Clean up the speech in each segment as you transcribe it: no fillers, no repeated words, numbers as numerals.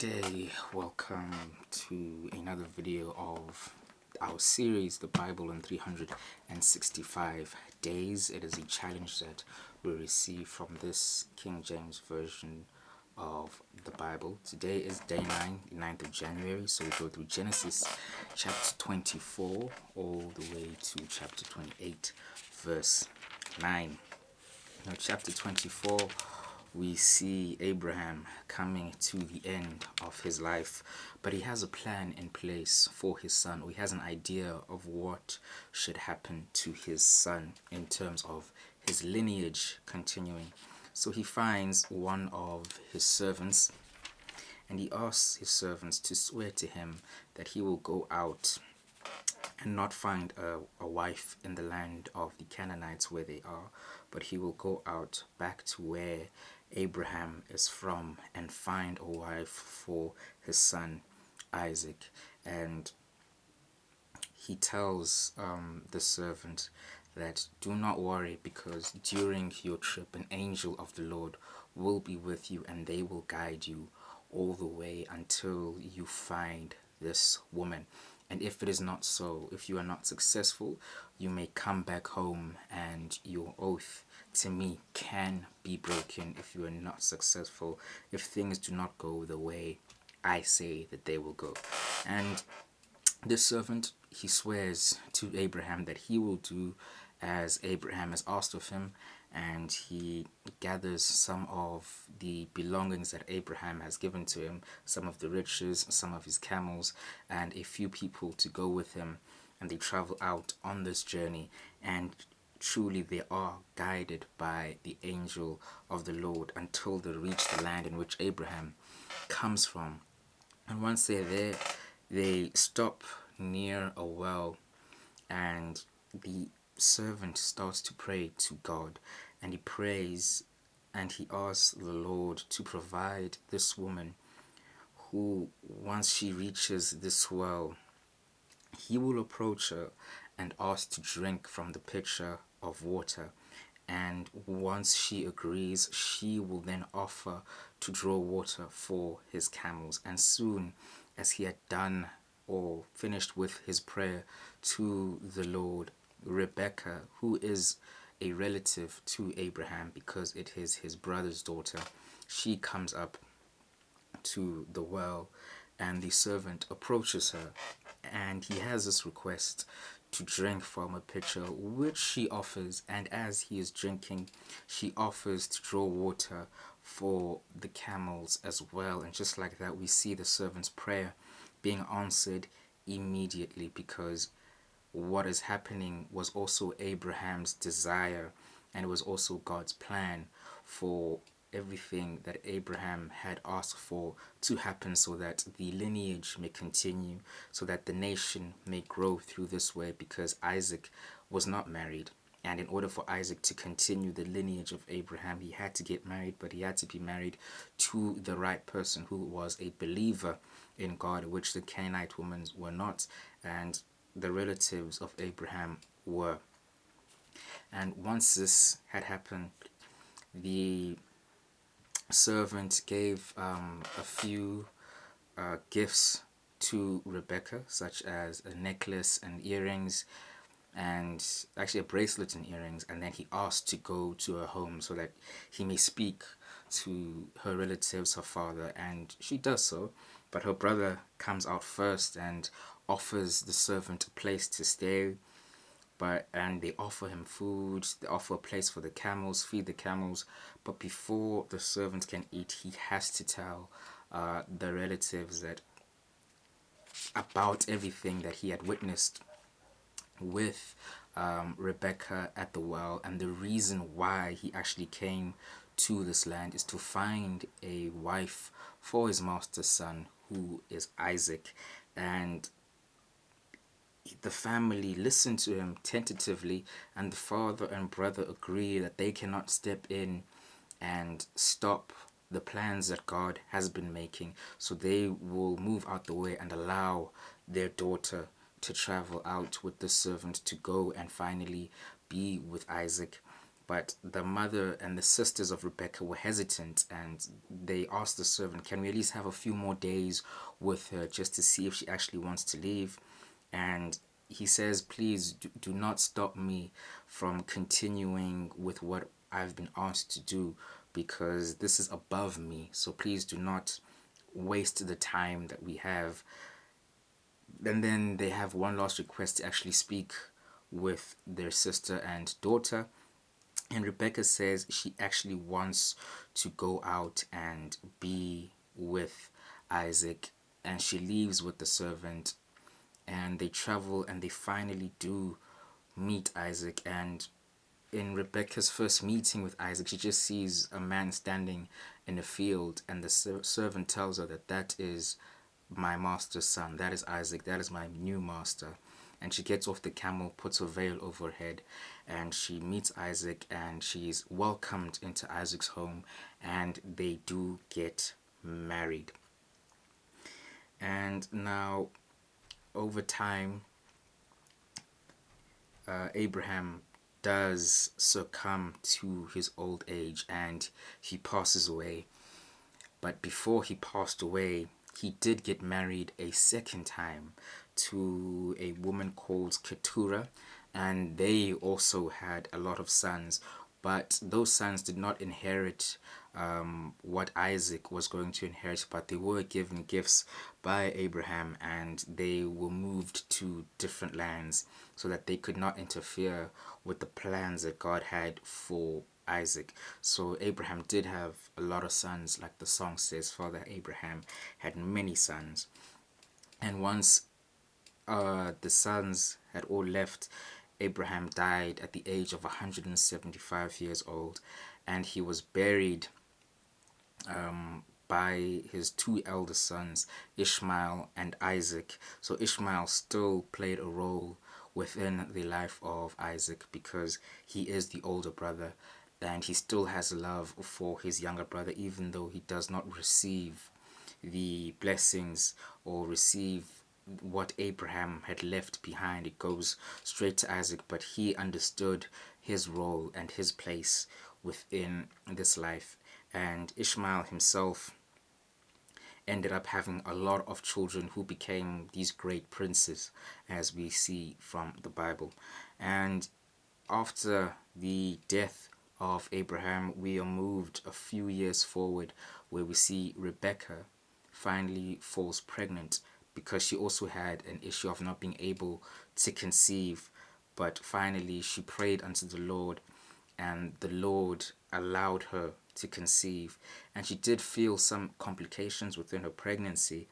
day, welcome to another video of our series, The Bible in 365 Days. It is a challenge that we receive from this King James Version of the Bible. Today is day 9, the 9th of January, so we go through Genesis chapter 24 all the way to chapter 28, verse 9. Now, chapter 24, we see Abraham coming to the end of his life, but he has a plan in place for his son, or he has an idea of what should happen to his son in terms of his lineage continuing. So he finds one of his servants, and he asks his servants to swear to him that he will go out and not find a wife in the land of the Canaanites where they are, but he will go out back to where Abraham is from and find a wife for his son Isaac. And he tells the servant that do not worry, because during your trip an angel of the Lord will be with you and they will guide you all the way until you find this woman. And if it is not so, if you are not successful, you may come back home and your oath to me can be broken if you are not successful, if things do not go the way I say that they will go. And this servant, he swears to Abraham that he will do as Abraham has asked of him, and he gathers some of the belongings that Abraham has given to him, some of the riches, some of his camels, and a few people to go with him, and they travel out on this journey, and truly they are guided by the angel of the Lord until they reach the land in which Abraham comes from. And once they're there, they stop near a well, and the servant starts to pray to God, and he prays and he asks the Lord to provide this woman who, once she reaches this well, he will approach her and ask to drink from the pitcher of water. And once she agrees, she will then offer to draw water for his camels. And soon as he had done or finished with his prayer to the Lord, Rebecca, who is a relative to Abraham because it is his brother's daughter, she comes up to the well, and the servant approaches her, and he has this request to drink from a pitcher, which she offers. And as he is drinking, she offers to draw water for the camels as well. And just like that, we see the servant's prayer being answered immediately, because what is happening was also Abraham's desire, and it was also God's plan for everything that Abraham had asked for to happen, so that the lineage may continue, so that the nation may grow through this way, because Isaac was not married. And in order for Isaac to continue the lineage of Abraham, he had to get married, but he had to be married to the right person who was a believer in God, which the Canaanite women were not, and the relatives of Abraham were. And once this had happened, the servant gave a few gifts to Rebecca, such as a necklace and earrings, and actually a bracelet and earrings. And then he asked to go to her home so that he may speak to her relatives, her father, and she does so. But her brother comes out first and offers the servant a place to stay, and they offer him food, they offer a place for the camels, feed the camels. But before the servant can eat, he has to tell the relatives that about everything that he had witnessed with Rebecca at the well, and the reason why he actually came to this land is to find a wife for his master's son, who is Isaac. And the family listened to him tentatively, and the father and brother agree that they cannot step in and stop the plans that God has been making. So they will move out the way and allow their daughter to travel out with the servant to go and finally be with Isaac. But the mother and the sisters of Rebecca were hesitant, and they asked the servant, can we at least have a few more days with her just to see if she actually wants to leave? And he says, please do not stop me from continuing with what I've been asked to do, because this is above me. So please do not waste the time that we have. And then they have one last request to actually speak with their sister and daughter. And Rebecca says she actually wants to go out and be with Isaac. And she leaves with the servant. And they travel and they finally do meet Isaac. And in Rebecca's first meeting with Isaac, she just sees a man standing in a field. And the servant tells her that that is my master's son, that is Isaac, that is my new master. And she gets off the camel, puts a veil over her head, and she meets Isaac, and she's welcomed into Isaac's home, and they do get married. And now, over time, Abraham does succumb to his old age, and he passes away. But before he passed away, he did get married a second time to a woman called Keturah, and they also had a lot of sons. But those sons did not inherit what Isaac was going to inherit, but they were given gifts by Abraham, and they were moved to different lands so that they could not interfere with the plans that God had for Isaac. So Abraham did have a lot of sons, like the song says, Father Abraham had many sons. And once the sons had all left, Abraham died at the age of 175 years old, and he was buried by his two elder sons, Ishmael and Isaac. So Ishmael still played a role within the life of Isaac because he is the older brother, and he still has love for his younger brother, even though he does not receive the blessings or receive what Abraham had left behind. It goes straight to Isaac, but he understood his role and his place within this life. And Ishmael himself ended up having a lot of children who became these great princes, as we see from the Bible. And after the death of Abraham, we are moved a few years forward, where we see Rebecca finally falls pregnant, because she also had an issue of not being able to conceive. But finally she prayed unto the Lord, and the Lord allowed her to conceive. And she did feel some complications within her pregnancy,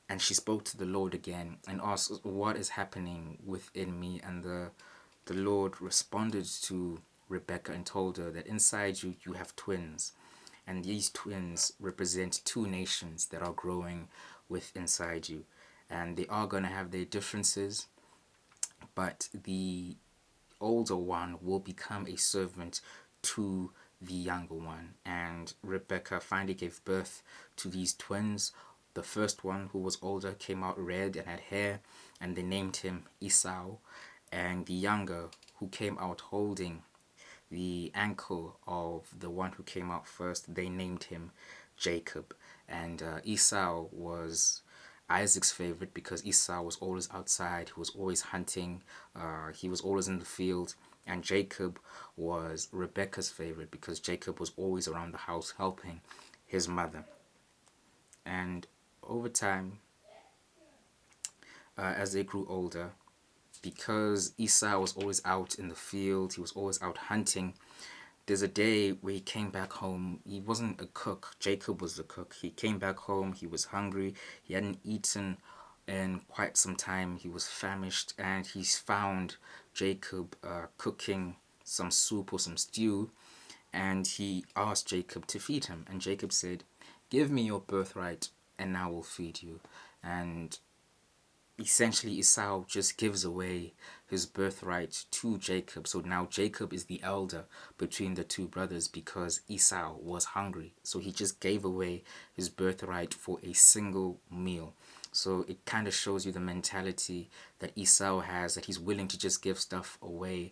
and she spoke to the Lord again and asked, what is happening within me? And the Lord responded to Rebecca and told her that inside you, you have twins. And these twins represent two nations that are growing with inside you. And they are going to have their differences, but the older one will become a servant to the younger one. And Rebecca finally gave birth to these twins. The first one, who was older, came out red and had hair, and they named him Esau. And the younger, who came out holding the ankle of the one who came out first, they named him Jacob. And Esau was Isaac's favorite because Esau was always outside, he was always hunting, he was always in the field. And Jacob was Rebecca's favorite because Jacob was always around the house helping his mother. And over time, as they grew older, because Esau was always out in the field, he was always out hunting, there's a day where he came back home. He wasn't a cook, Jacob was the cook. He came back home, he was hungry, he hadn't eaten in quite some time, he was famished, and he's found Jacob cooking some soup or some stew, and he asked Jacob to feed him. And Jacob said, give me your birthright and I will feed you. And essentially Esau just gives away his birthright to Jacob. So now Jacob is the elder between the two brothers because Esau was hungry. So he just gave away his birthright for a single meal. So it kind of shows you the mentality that Esau has, that he's willing to just give stuff away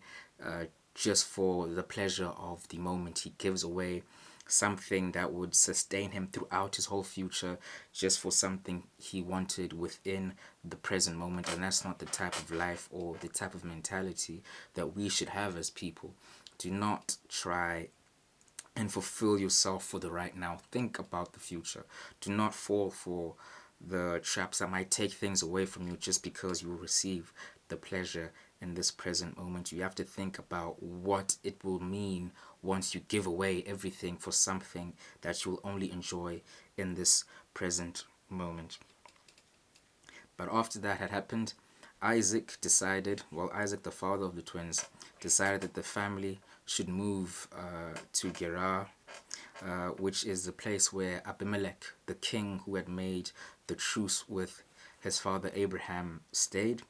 just for the pleasure of the moment. He gives away something that would sustain him throughout his whole future just for something he wanted within the present moment. And that's not the type of life or the type of mentality that we should have as people. Do not try and fulfill yourself for the right now. Think about the future. Do not fall for the traps that might take things away from you just because you will receive the pleasure in this present moment. You have to think about what it will mean once you give away everything for something that you will only enjoy in this present moment. But after that had happened, Isaac, the father of the twins, decided that the family should move to Gerar, which is the place where Abimelech, the king who had made the truce with his father Abraham, stayed.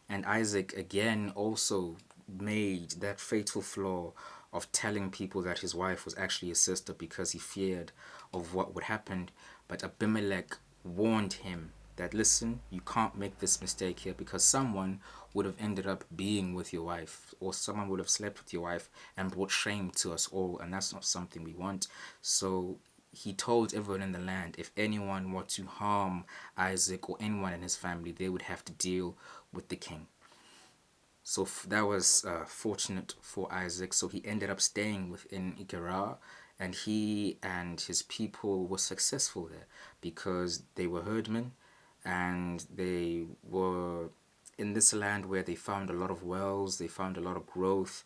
And Isaac again also made that fatal flaw of telling people that his wife was actually his sister because he feared of what would happen. But Abimelech warned him that, listen, you can't make this mistake here, because someone would have ended up being with your wife, or someone would have slept with your wife and brought shame to us all, and that's not something we want. So he told everyone in the land, if anyone were to harm Isaac or anyone in his family, they would have to deal with the king. So that was fortunate for Isaac. So he ended up staying within Gerar, and he and his people were successful there because they were herdmen, and they were in this land where they found a lot of wells, they found a lot of growth,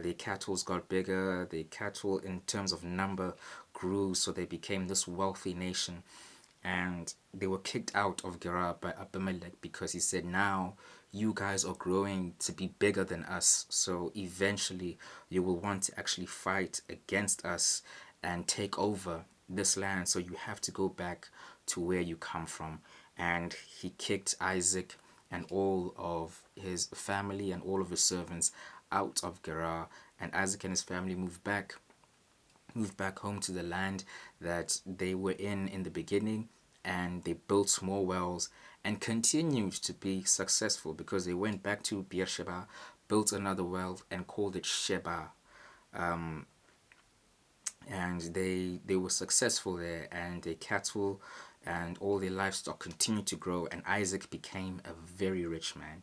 their cattle got bigger, the cattle in terms of number grew, so they became this wealthy nation. And they were kicked out of Gerar by Abimelech because he said, now you guys are growing to be bigger than us, so eventually you will want to actually fight against us and take over this land, so you have to go back to where you come from. And he kicked Isaac and all of his family and all of his servants out of Gerar, and Isaac and his family moved back home to the land that they were in the beginning, and they built more wells and continued to be successful because they went back to Beersheba, built another well and called it Sheba. And they were successful there, and their cattle and all their livestock continued to grow, and Isaac became a very rich man.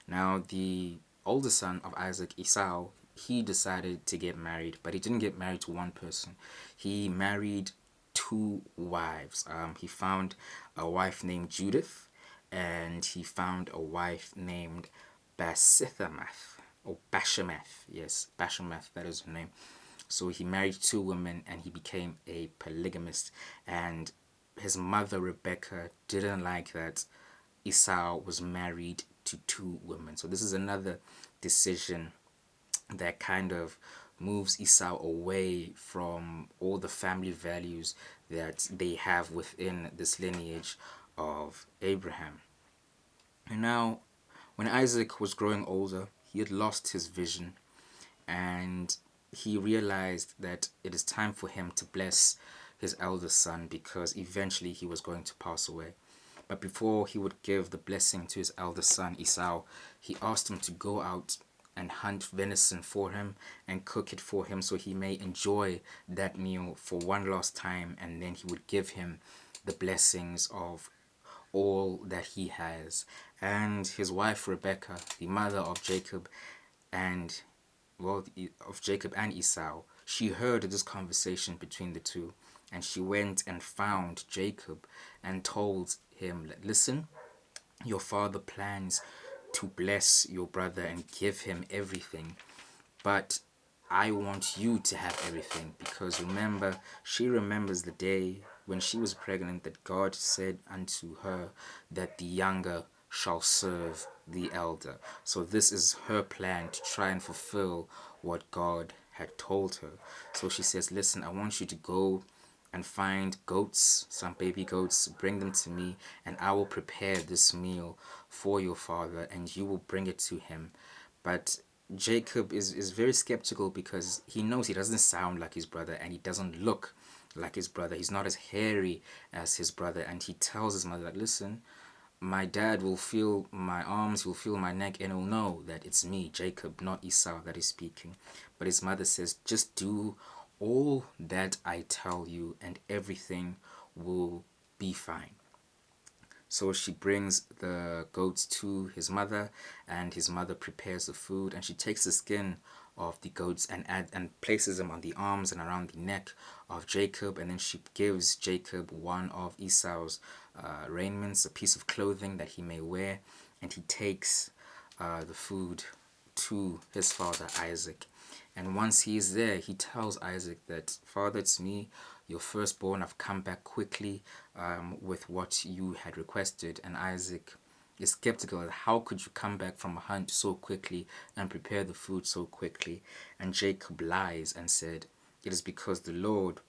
Now the older son of Isaac, Esau, he decided to get married, but he didn't get married to one person. He married two wives. He found a wife named Judith, and he found a wife named Basithamath, or Bashemath. Yes, Bashemath, that is her name. So he married two women, and he became a polygamist. And his mother, Rebecca, didn't like that Esau was married to two women. So this is another decision that kind of moves Esau away from all the family values that they have within this lineage of Abraham. And now, when Isaac was growing older, he had lost his vision, and he realized that it is time for him to bless his eldest son because eventually he was going to pass away. But before he would give the blessing to his eldest son, Esau, he asked him to go out and hunt venison for him and cook it for him so he may enjoy that meal for one last time, and then he would give him the blessings of all that he has. And his wife Rebecca, the mother of Jacob and of Jacob and Esau, she heard this conversation between the two, and she went and found Jacob and told him, listen, your father plans to bless your brother and give him everything, but I want you to have everything, because remember, she remembers the day when she was pregnant that God said unto her that the younger shall serve the elder. So this is her plan to try and fulfill what God had told her. So she says, listen, I want you to go and find goats, some baby goats, bring them to me, and I will prepare this meal for your father, and you will bring it to him. But Jacob is very skeptical because he knows he doesn't sound like his brother, and he doesn't look like his brother. He's not as hairy as his brother, and he tells his mother, listen, my dad will feel my arms, he'll feel my neck, and he'll know that it's me, Jacob, not Esau, that is speaking. But his mother says, just do all that I tell you, and everything will be fine. So she brings the goats to his mother, and his mother prepares the food, and she takes the skin of the goats and places them on the arms and around the neck of Jacob, and then she gives Jacob one of Esau's raiments, a piece of clothing that he may wear, and he takes the food to his father Isaac. And once he is there, he tells Isaac that, Father, it's me, your firstborn. I've come back quickly with what you had requested. And Isaac is skeptical. How could you come back from a hunt so quickly and prepare the food so quickly? And Jacob lies and said, it is because the Lord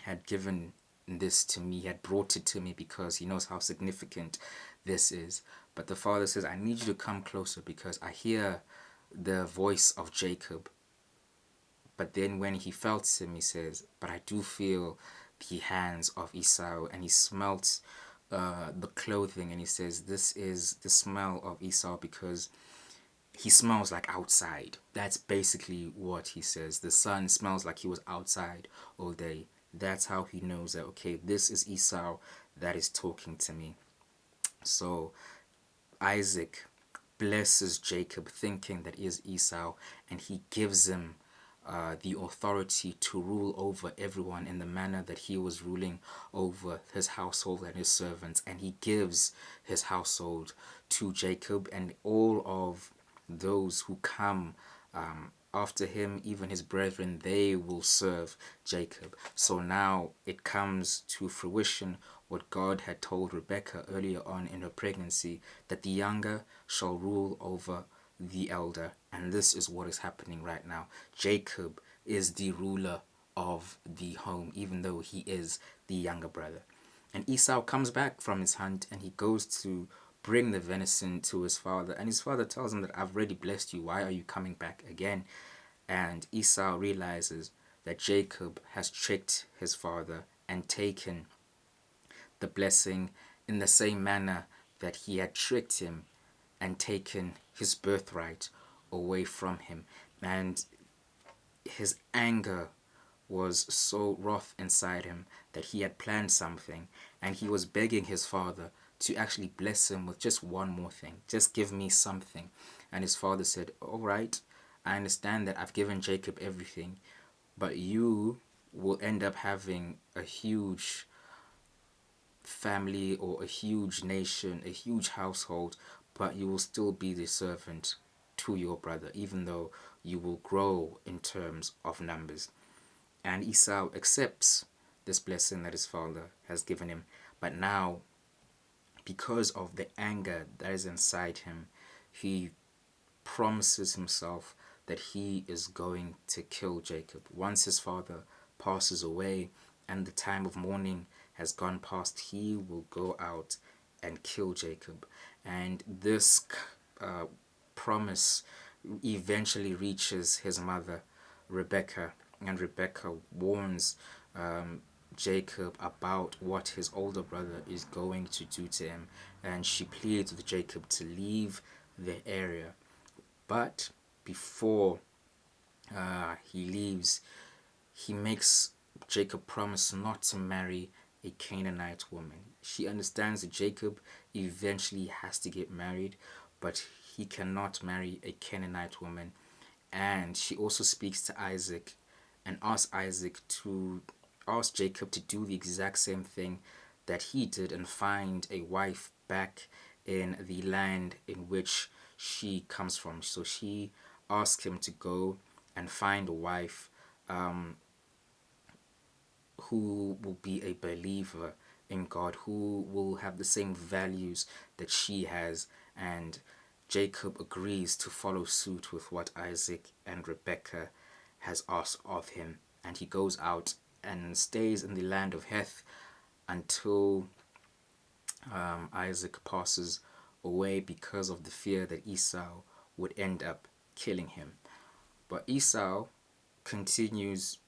had given this to me, had brought it to me because he knows how significant this is. But the father says, I need you to come closer because I hear the voice of Jacob. But then when he felt him, he says, but I do feel the hands of Esau. And he smelts the clothing, and he says, this is the smell of Esau because he smells like outside. That's basically what he says. The son smells like he was outside all day. That's how he knows that, okay, this is Esau that is talking to me. So Isaac blesses Jacob thinking that he is Esau, and he gives him the authority to rule over everyone in the manner that he was ruling over his household and his servants. And he gives his household to Jacob, and all of those who come after him, even his brethren, they will serve Jacob. So now it comes to fruition what God had told Rebekah earlier on in her pregnancy, that the younger shall rule over the elder. And this is what is happening right now. Jacob is the ruler of the home, even though he is the younger brother. And Esau comes back from his hunt, and he goes to bring the venison to his father. And his father tells him that I've already blessed you. Why are you coming back again? And Esau realizes that Jacob has tricked his father and taken the blessing in the same manner that he had tricked him and taken his birthright away from him. And his anger was so wroth inside him that he had planned something, and he was begging his father to actually bless him with just one more thing. Just give me something. And his father said, all right, I understand that I've given Jacob everything, but you will end up having a huge family or a huge nation, a huge household, but you will still be the servant to your brother, even though you will grow in terms of numbers. And Esau accepts this blessing that his father has given him. But now, because of the anger that is inside him, he promises himself that he is going to kill Jacob. Once his father passes away and the time of mourning has gone past, he will go out and kill Jacob. And this promise eventually reaches his mother, Rebekah, and Rebekah warns Jacob about what his older brother is going to do to him, and she pleads with Jacob to leave the area. But before he leaves, he makes Jacob promise not to marry a Canaanite woman. She understands that Jacob eventually has to get married, but he cannot marry a Canaanite woman. And she also speaks to Isaac and asks Jacob to do the exact same thing that he did and find a wife back in the land in which she comes from. So she asks him to go and find a wife who will be a believer in God, who will have the same values that she has. And Jacob agrees to follow suit with what Isaac and Rebekah has asked of him. And he goes out and stays in the land of Heth until Isaac passes away, because of the fear that Esau would end up killing him. But Esau continues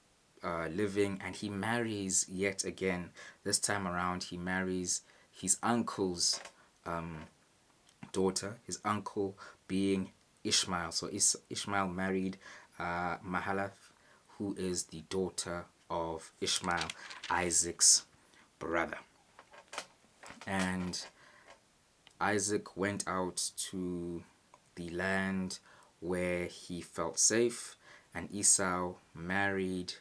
living, and he marries yet again. This time around he marries his uncle's daughter, his uncle being Ishmael. So Ishmael married Mahalath, who is the daughter of Ishmael, Isaac's brother. And Isaac went out to the land where he felt safe, and Esau married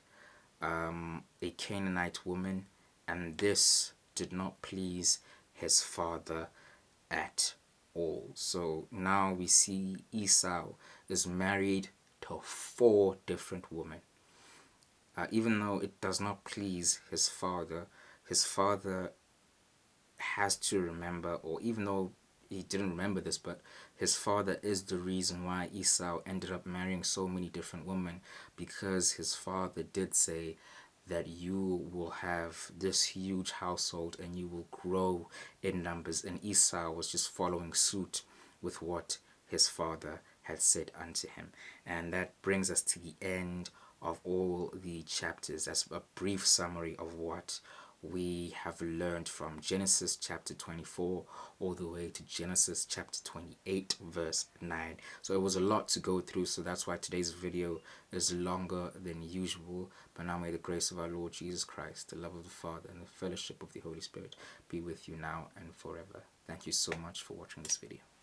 a Canaanite woman, and this did not please his father at all. So now we see Esau is married to 4 different women. Even though it does not please his father has to remember, or even though he didn't remember this, but his father is the reason why Esau ended up marrying so many different women, because his father did say that you will have this huge household and you will grow in numbers, and Esau was just following suit with what his father had said unto him. And that brings us to the end of all the chapters. As a brief summary of what we have learned from Genesis chapter 24 all the way to Genesis chapter 28 verse 9. So it was a lot to go through, so that's why today's video is longer than usual. But now may the grace of our Lord Jesus Christ, the love of the Father, and the fellowship of the Holy Spirit be with you now and forever. Thank you so much for watching this video.